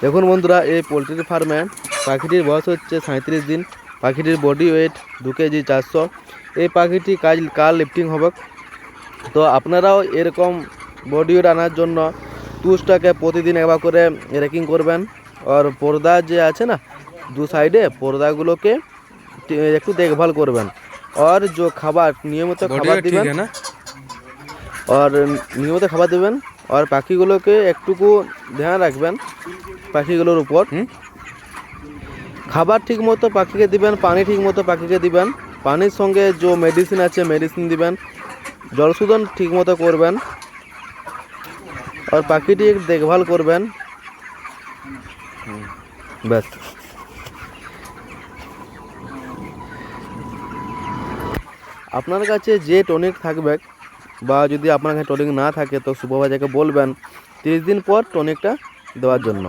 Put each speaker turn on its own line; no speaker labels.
দেখুন বন্ধুরা, এই পোলট্রি ফার্মে পাখিটির বয়স হচ্ছে 37 দিন। পাখিটির বডি ওয়েট 2 কেজি 400। এই পাখিটি কাল লিফটিং হবে। তো আপনারাও এরকম বডি ওয়েট আনার জন্য তুষটাকে প্রতিদিন একবার করে রেকিং করবেন। আর পর্দা যে আছে না, দু সাইডে পর্দাগুলোকে একটু দেখভাল করবেন। আর যে খাবার নিয়মিত খাবার দিবেন, আর নিয়মিত খাবার দেবেন। আর পাখিগুলোকে একটুকু ধ্যান রাখবেন পাখিগুলোর উপর। খাবার ঠিক মতো পাখিকে দিবেন, পানি ঠিক মতো পাখিকে দিবেন। পানির সঙ্গে যে মেডিসিন আছে মেডিসিন দিবেন। জল শোধন ঠিক মতো করবেন আর পাখিটি দেখভাল করবেন। ব্যাস। আপনার কাছে যে টনিক থাকবে, বা যদি আপনার কাছে টনিক না থাকে তো সুপারভাইজারকে বলবেন 30 দিন পর টনিকটা দেওয়ার জন্য।